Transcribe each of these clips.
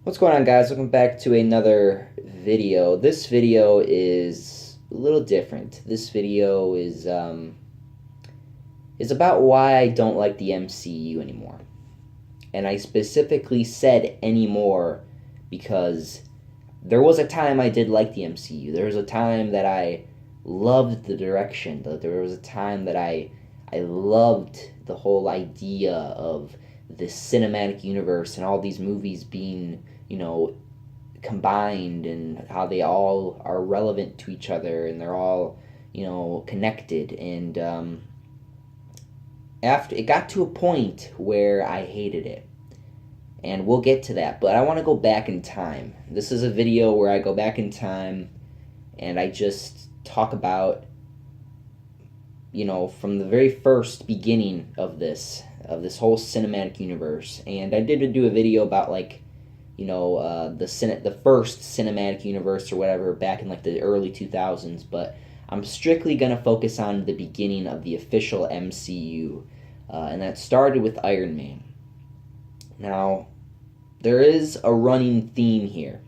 What's going on, guys? Welcome back to another video. This video is a little different. This video is about why I don't like the MCU anymore. And I specifically said anymore because there was a time I did like the MCU. There was a time that I loved the direction. There was a time that I loved the whole idea of this cinematic universe and all these movies being, combined, and how they all are relevant to each other and they're all, connected. And after it got to a point where I hated it. And we'll get to that, but I want to go back in time. This is a video where I go back in time and I just talk about, from the very first beginning of this whole cinematic universe. And I did do a video about the first cinematic universe or whatever back in the early 2000s, but I'm strictly going to focus on the beginning of the official MCU, and that started with Iron Man. Now, there is a running theme here,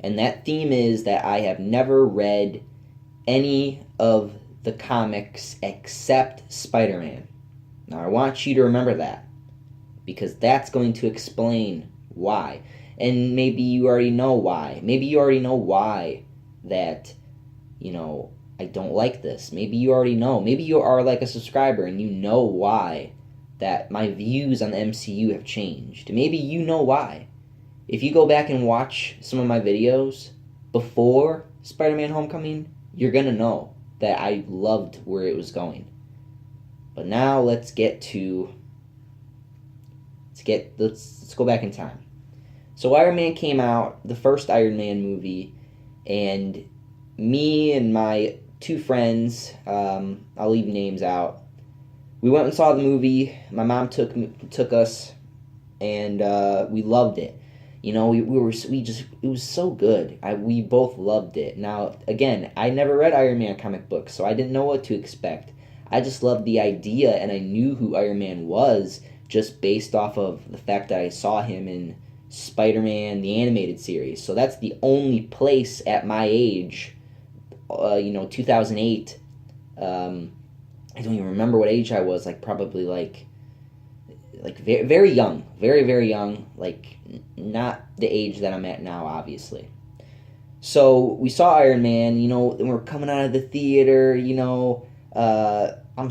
and that theme is that I have never read any of the comics except Spider-Man. Now, I want you to remember that, because that's going to explain why. And maybe you already know why. Maybe you already know why that, I don't like this. Maybe you already know. Maybe you are like a subscriber and you know why that my views on the MCU have changed. Maybe you know why. If you go back and watch some of my videos before Spider-Man Homecoming, you're going to know that I loved where it was going. But now let's go back in time. So Iron Man came out, the first Iron Man movie, and me and my two friends, I'll leave names out, we went and saw the movie. My mom took us, and we loved it. It was so good. We both loved it. Now, again, I never read Iron Man comic books, so I didn't know what to expect. I just loved the idea, and I knew who Iron Man was just based off of the fact that I saw him in Spider-Man, the animated series. So that's the only place at my age, 2008. I don't even remember what age I was. Probably very, very young, very, very young. Not the age that I'm at now, obviously. So we saw Iron Man, and we're coming out of the theater. I'm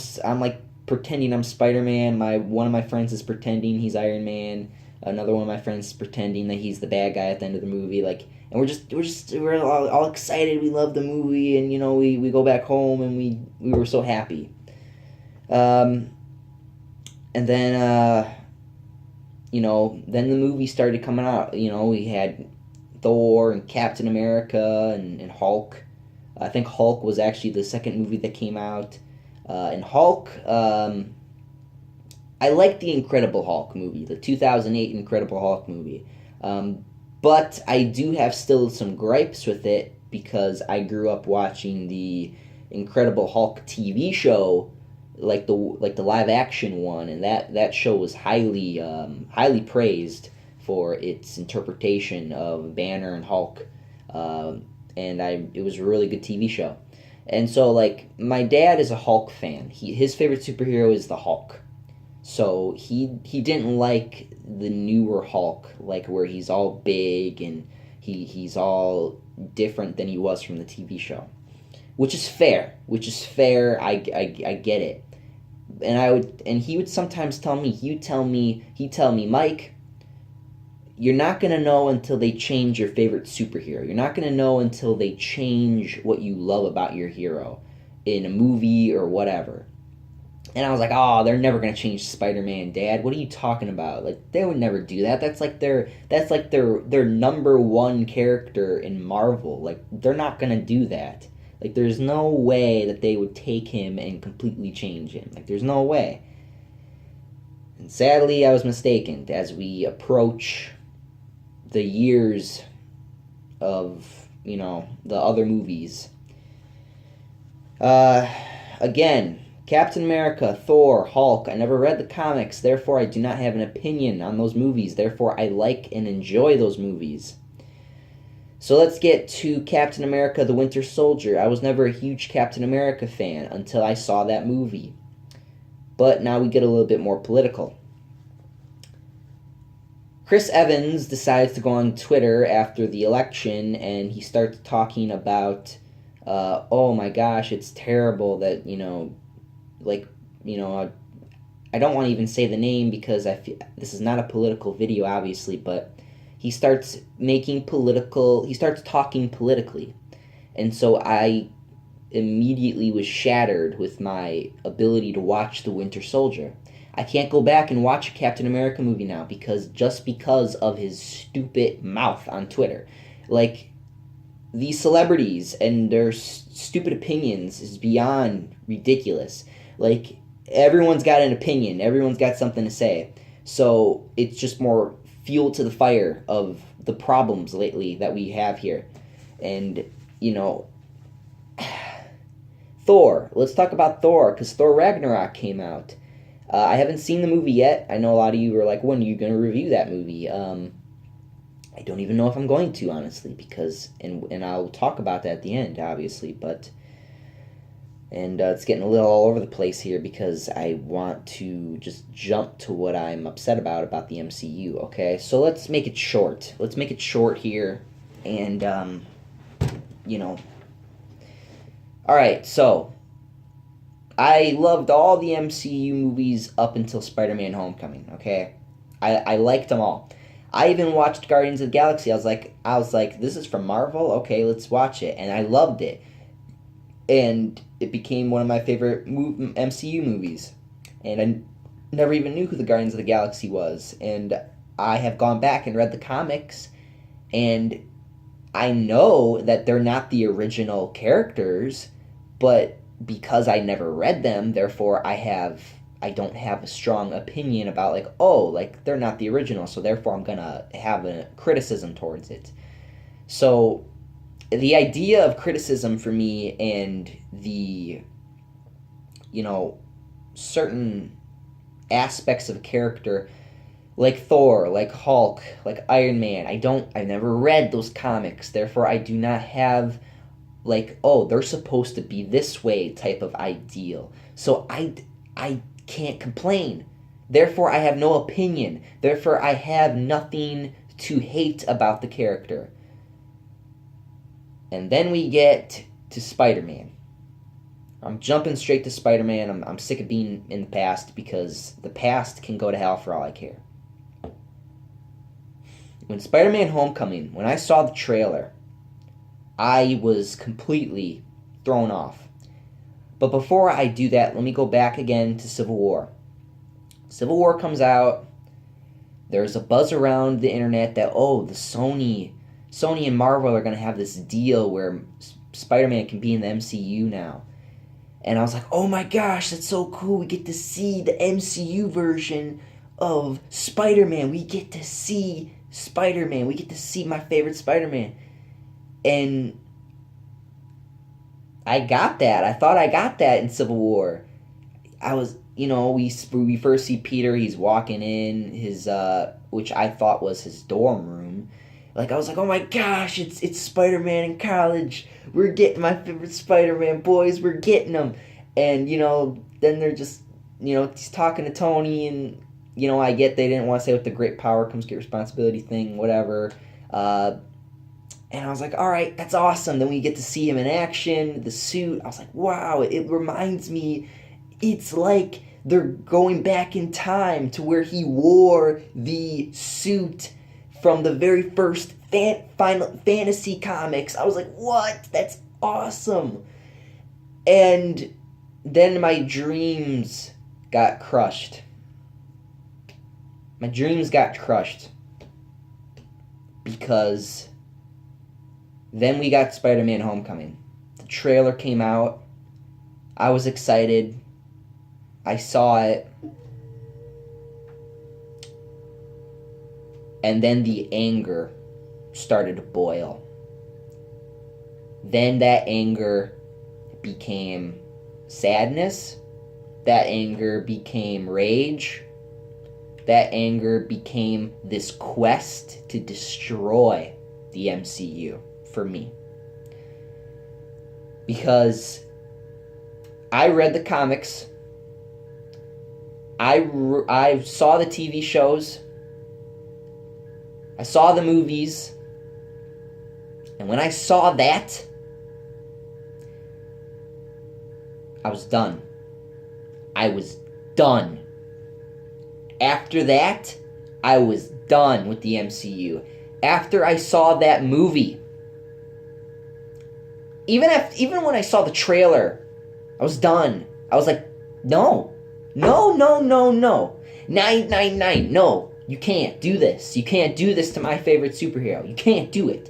pretending I'm Spider-Man. One of my friends is pretending he's Iron Man. Another one of my friends is pretending that he's the bad guy at the end of the movie. And we're all excited. We love the movie, and we go back home and we were so happy. And then then the movie started coming out. We had Thor and Captain America and Hulk. I think Hulk was actually the second movie that came out. And Hulk, I like the Incredible Hulk movie, the 2008 Incredible Hulk movie. But I do have still some gripes with it because I grew up watching the Incredible Hulk TV show, like the live action one, and that show was highly praised for its interpretation of Banner and Hulk, it was a really good TV show. And so my dad is a Hulk fan. His favorite superhero is the Hulk. So he didn't like the newer Hulk, where he's all big and he's all different than he was from the TV show, which is fair. I get it. And he would sometimes tell me, he'd tell me, Mike, you're not going to know until they change your favorite superhero. You're not going to know until they change what you love about your hero in a movie or whatever. And I was like, oh, they're never going to change Spider-Man, Dad. What are you talking about? They would never do that. That's their number one character in Marvel. They're not going to do that. There's no way that they would take him and completely change him. There's no way. And sadly, I was mistaken as we approach the years of, the other movies. Again, Captain America, Thor, Hulk. I never read the comics, therefore I do not have an opinion on those movies. Therefore, I like and enjoy those movies. So let's get to Captain America, the Winter Soldier. I was never a huge Captain America fan until I saw that movie. But now we get a little bit more political. Chris Evans decides to go on Twitter after the election, and he starts talking about, oh my gosh, it's terrible that, I don't want to even say the name because this is not a political video, obviously, but he starts talking politically. And so I immediately was shattered with my ability to watch The Winter Soldier. I can't go back and watch a Captain America movie now because of his stupid mouth on Twitter. Like, these celebrities and their stupid opinions is beyond ridiculous. Like, everyone's got an opinion. Everyone's got something to say. So it's just more fuel to the fire of the problems lately that we have here. And, Thor. Let's talk about Thor, because Thor Ragnarok came out. I haven't seen the movie yet. I know a lot of you were like, when are you going to review that movie? I don't even know if I'm going to, honestly, because, and I'll talk about that at the end, obviously, and it's getting a little all over the place here because I want to just jump to what I'm upset about the MCU, okay? So let's make it short. Let's make it short here, and, Alright, so, I loved all the MCU movies up until Spider-Man Homecoming, okay? I liked them all. I even watched Guardians of the Galaxy. I was like, this is from Marvel? Okay, let's watch it. And I loved it. And it became one of my favorite MCU movies. And I never even knew who the Guardians of the Galaxy was. And I have gone back and read the comics, and I know that they're not the original characters, but because I never read them, therefore I don't have a strong opinion about, they're not the original, so therefore I'm gonna have a criticism towards it. So, the idea of criticism for me and the, certain aspects of a character, like Thor, like Hulk, like Iron Man, I've never read those comics, therefore I do not have, they're supposed to be this way type of ideal. So I can't complain. Therefore, I have no opinion. Therefore, I have nothing to hate about the character. And then we get to Spider-Man. I'm jumping straight to Spider-Man. I'm sick of being in the past because the past can go to hell for all I care. When Spider-Man Homecoming, when I saw the trailer, I was completely thrown off. But before I do that, let me go back again to Civil War. Civil War comes out. There's a buzz around the internet that, the Sony and Marvel are going to have this deal where Spider-Man can be in the MCU now. And I was like, oh my gosh, that's so cool. We get to see the MCU version of Spider-Man. We get to see Spider-Man. We get to see my favorite Spider-Man. And I got that. I thought I got that in Civil War. I was, we first see Peter. He's walking in his, which I thought was his dorm room. I was like, oh my gosh, it's Spider-Man in college. We're getting my favorite Spider-Man, boys. We're getting them. And, then they're just, he's talking to Tony, and, I get they didn't want to say with the great power comes great responsibility thing, whatever. And I was like, all right, that's awesome. Then we get to see him in action, the suit. I was like, wow, it reminds me, it's like they're going back in time to where he wore the suit from the very first Final Fantasy comics. I was like, what? That's awesome. And then my dreams got crushed. My dreams got crushed. Because then we got Spider-Man Homecoming. The trailer came out. I was excited. I saw it. And then the anger started to boil. Then that anger became sadness, that anger became rage. That anger became this quest to destroy the MCU for me. Because I read the comics, I saw the TV shows, I saw the movies, and when I saw that, I was done. I was done. After that, I was done with the MCU. After I saw that movie, even when I saw the trailer, I was done. I was like, no. 999, no. You can't do this. You can't do this to my favorite superhero. You can't do it.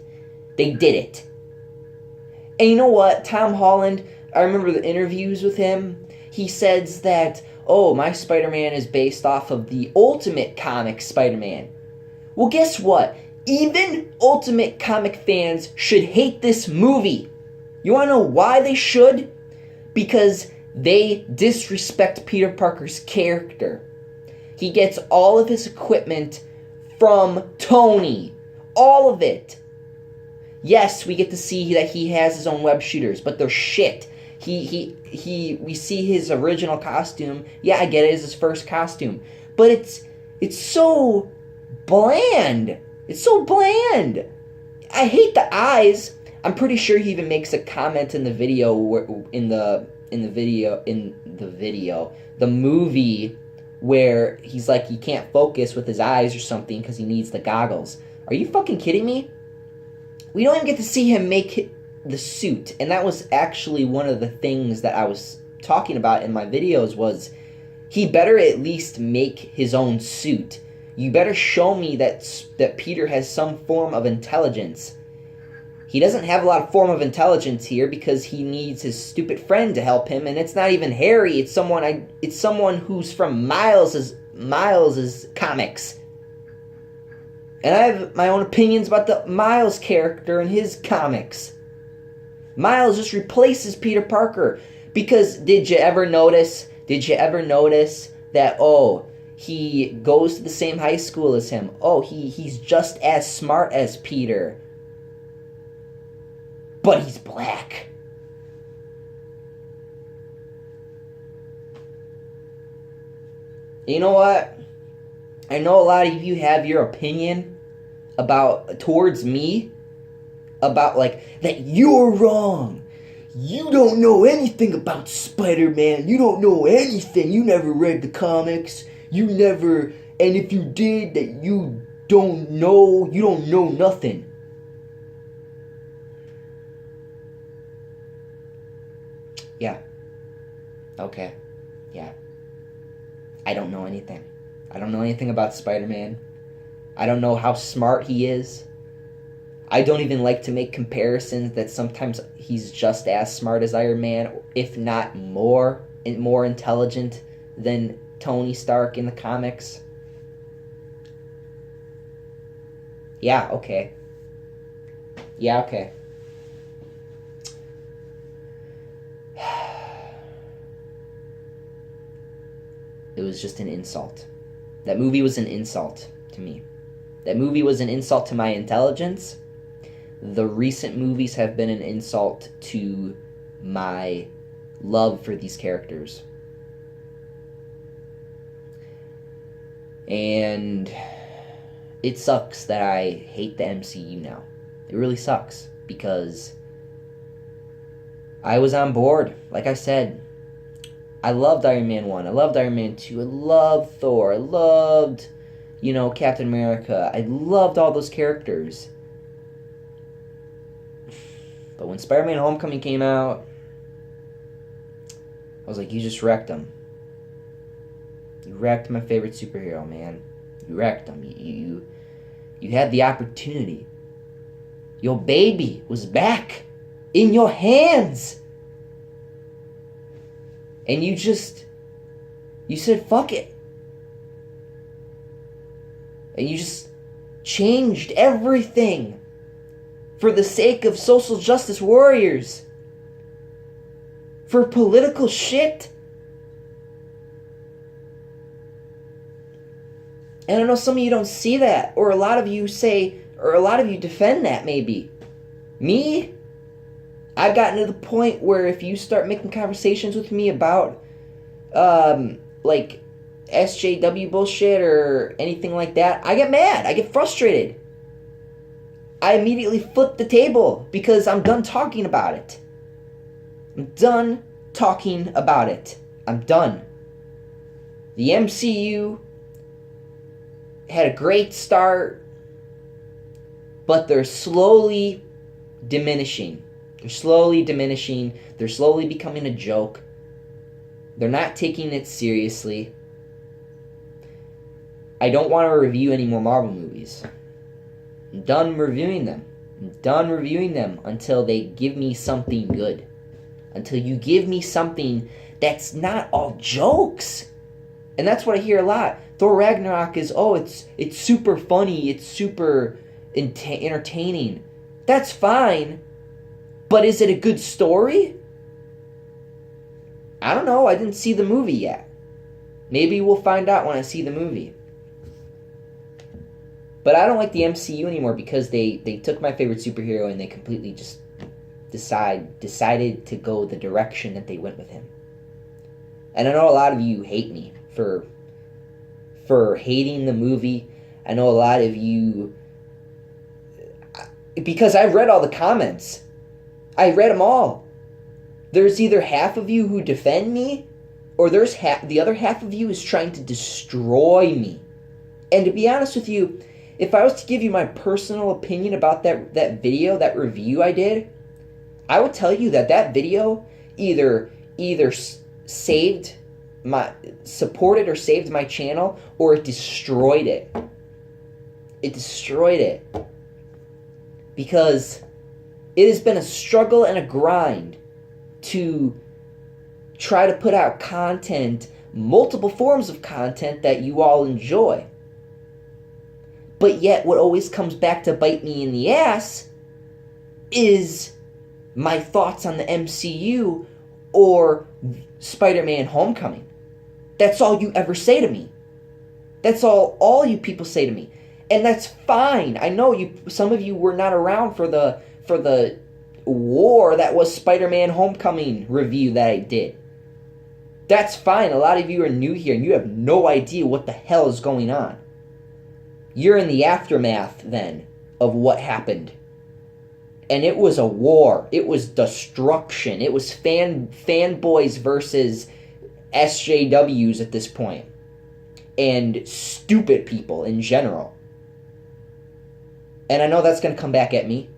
They did it. And you know what? Tom Holland, I remember the interviews with him. He says that, oh, my Spider-Man is based off of the Ultimate Comic Spider-Man. Well, guess what? Even Ultimate Comic fans should hate this movie. You want to know why they should? Because they disrespect Peter Parker's character. He gets all of his equipment from Tony. All of it. Yes, we get to see that he has his own web shooters, but they're shit. We see his original costume. Yeah, I get it, it's his first costume. But it's so bland. It's so bland. I hate the eyes. I'm pretty sure he even makes a comment in the video the movie where he's like he can't focus with his eyes or something because he needs the goggles. Are you fucking kidding me? We don't even get to see him make the suit, and that was actually one of the things that I was talking about in my videos was he better at least make his own suit. You better show me that Peter has some form of intelligence. He doesn't have a lot of form of intelligence here because he needs his stupid friend to help him, and it's not even Harry. It's someone who's from Miles's comics. And I have my own opinions about the Miles character and his comics. Miles just replaces Peter Parker because did you ever notice that he goes to the same high school as him? He's just as smart as Peter. But he's black. You know what? I know a lot of you have your opinion towards me about like that you're wrong. You don't know anything about Spider-Man. You don't know anything. You never read the comics. And if you did, that you don't know nothing. Yeah. Okay. Yeah. I don't know anything. I don't know anything about Spider-Man. I don't know how smart he is. I don't even like to make comparisons that sometimes he's just as smart as Iron Man, if not more intelligent than Tony Stark in the comics. Yeah, okay. It was just an insult. That movie was an insult to me. That movie was an insult to my intelligence. The recent movies have been an insult to my love for these characters. And it sucks that I hate the MCU now. It really sucks because I was on board. Like I said, I loved Iron Man 1. I loved Iron Man 2. I loved Thor. I loved, Captain America. I loved all those characters. But when Spider-Man Homecoming came out, I was like, you just wrecked him. You wrecked my favorite superhero, man. You wrecked him. You had the opportunity. Your baby was back in your hands. And you said, fuck it. And you just changed everything for the sake of social justice warriors. For political shit. And I know some of you don't see that, or a lot of you say, or a lot of you defend that maybe. Me, I've gotten to the point where if you start making conversations with me about, like, SJW bullshit or anything like that, I get mad. I get frustrated. I immediately flip the table because I'm done talking about it. I'm done talking about it. I'm done. The MCU had a great start, but they're slowly diminishing. They're slowly diminishing. They're slowly becoming a joke. They're not taking it seriously. I don't want to review any more Marvel movies. I'm done reviewing them. I'm done reviewing them until they give me something good. Until you give me something that's not all jokes. And that's what I hear a lot. Thor Ragnarok is, it's super funny, it's super entertaining. That's fine. But is it a good story? I don't know. I didn't see the movie yet. Maybe we'll find out when I see the movie. But I don't like the MCU anymore because they took my favorite superhero and they completely just decided to go the direction that they went with him. And I know a lot of you hate me for hating the movie. I know a lot of you, because I've read all the comments. I read them all. There's either half of you who defend me, or there's the other half of you is trying to destroy me. And to be honest with you, if I was to give you my personal opinion about that video, that review I did, I would tell you that video either supported or saved my channel, or it destroyed it. It destroyed it. Because it has been a struggle and a grind to try to put out content, multiple forms of content that you all enjoy. But yet what always comes back to bite me in the ass is my thoughts on the MCU or Spider-Man Homecoming. That's all you ever say to me. That's all you people say to me. And that's fine. I know some of you were not around for the war that was Spider-Man Homecoming review that I did. That's fine. A lot of you are new here and you have no idea what the hell is going on. You're in the aftermath then of what happened. And it was a war. It was destruction. It was fanboys versus SJWs at this point. And stupid people in general. And I know that's going to come back at me.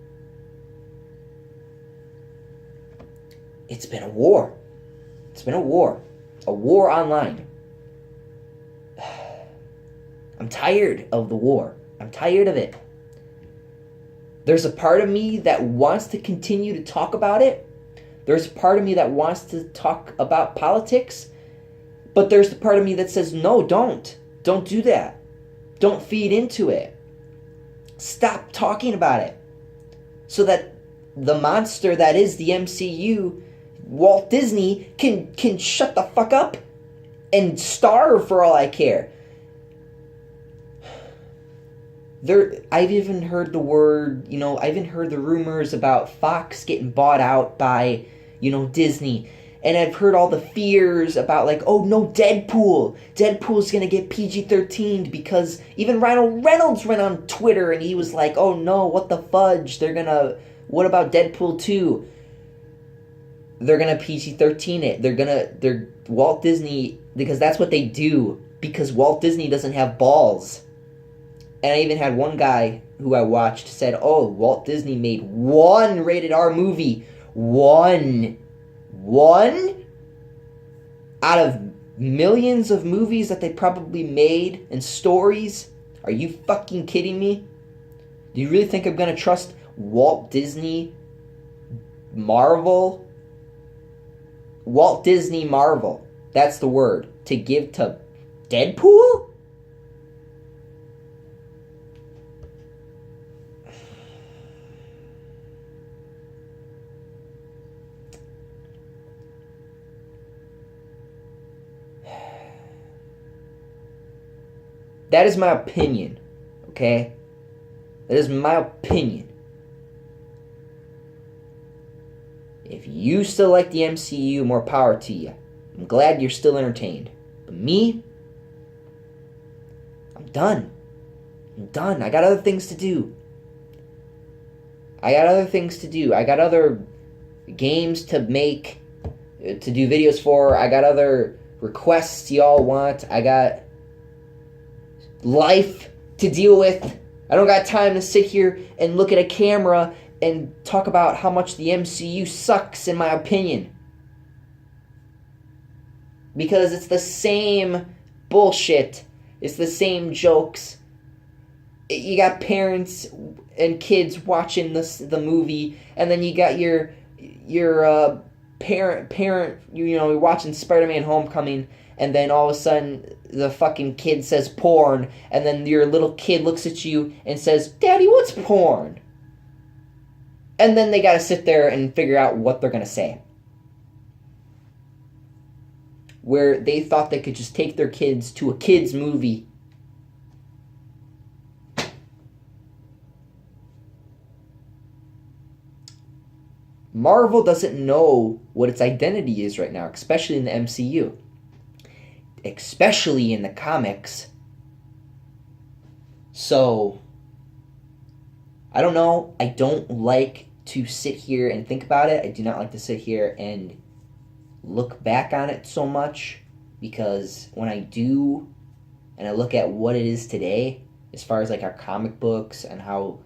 It's been a war. It's been a war. A war online. I'm tired of the war. I'm tired of it. There's a part of me that wants to continue to talk about it. There's a part of me that wants to talk about politics. But there's the part of me that says, no, don't. Don't do that. Don't feed into it. Stop talking about it. So that the monster that is the MCU, Walt Disney, can shut the fuck up and starve for all I care. I've even heard the word, I've even heard the rumors about Fox getting bought out by, Disney. And I've heard all the fears about oh no, Deadpool. Deadpool's going to get PG-13 because even Ryan Reynolds went on Twitter and he was like, oh no, what the fudge? What about Deadpool 2? They're going to PG-13 it. They're Walt Disney, because that's what they do. Because Walt Disney doesn't have balls. And I even had one guy who I watched said, oh, Walt Disney made one rated R movie. One out of millions of movies that they probably made and stories. Are you fucking kidding me? Do you really think I'm going to trust Walt Disney Marvel? Walt Disney Marvel. That's the word. To give to Deadpool? That is my opinion, okay? That is my opinion. If you still like the MCU, more power to you. I'm glad you're still entertained. But me, I'm done. I'm done. I got other things to do. I got other games to make, to do videos for. I got other requests y'all want. I got life to deal with. I don't got time to sit here and look at a camera and talk about how much the MCU sucks, in my opinion. Because it's the same bullshit. It's the same jokes. You got parents and kids watching the movie, and then you got your parent, you're watching Spider-Man Homecoming, and then all of a sudden the fucking kid says porn, and then your little kid looks at you and says, "Daddy, what's porn?" And then they gotta sit there and figure out what they're gonna say. Where they thought they could just take their kids to a kids movie. Marvel doesn't know what its identity is right now, especially in the MCU. Especially in the comics. So, I don't know. I don't like to sit here and think about it. I do not like to sit here and look back on it so much, because when I do, and I look at what it is today, as far as like our comic books and how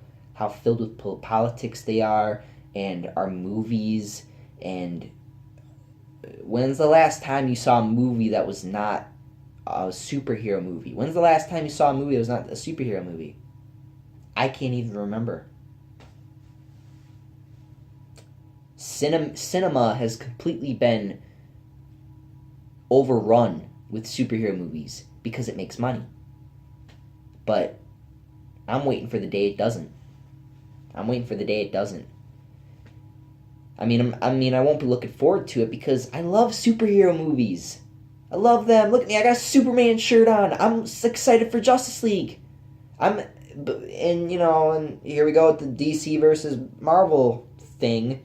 filled with politics they are, and our movies, and when's the last time you saw a movie that was not a superhero movie? When's the last time you saw a movie that was not a superhero movie? I can't even remember. Cinema has completely been overrun with superhero movies because it makes money. But I'm waiting for the day it doesn't. I mean, I won't be looking forward to it because I love superhero movies. I love them. Look at me, I got a Superman shirt on. I'm excited for Justice League. And here we go with the DC versus Marvel thing.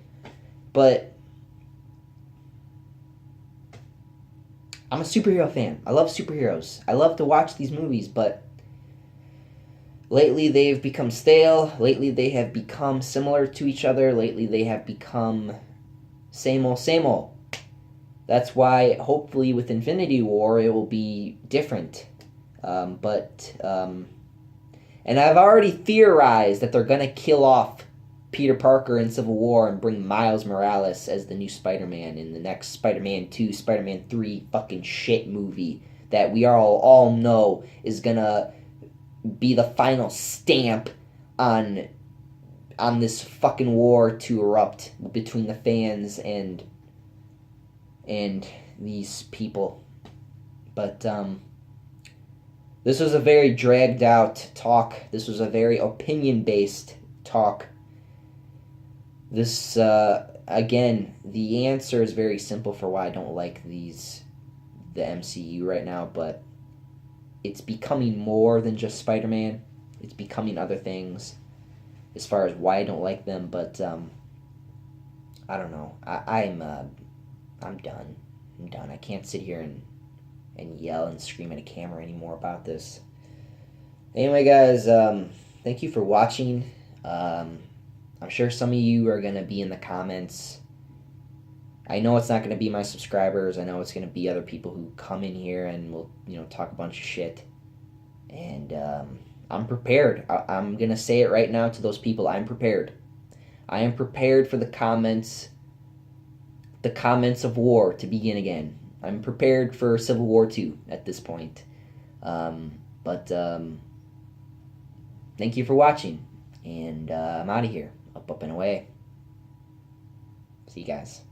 But I'm a superhero fan. I love superheroes. I love to watch these movies, but lately they've become stale. Lately they have become similar to each other. Lately they have become same old, same old. That's why hopefully with Infinity War it will be different. And I've already theorized that they're going to kill off Peter Parker in Civil War and bring Miles Morales as the new Spider-Man in the next Spider-Man 2, Spider-Man 3 fucking shit movie that we all know is going to be the final stamp on this fucking war to erupt between the fans and these people. But this was a very dragged out talk. This was a very opinion based talk. This again, the answer is very simple for why I don't like the MCU right now, but it's becoming more than just Spider-Man. It's becoming other things as far as why I don't like them, but I don't know. I'm done. I'm done. I can't sit here and yell and scream at a camera anymore about this. Anyway, guys, thank you for watching. I'm sure some of you are going to be in the comments. I know it's not going to be my subscribers. I know it's going to be other people who come in here and will, talk a bunch of shit. And I'm prepared. I'm going to say it right now to those people. I'm prepared. I am prepared for the comments of war to begin again. I'm prepared for Civil War 2 at this point. But thank you for watching. And I'm out of here. Up and away. See you guys.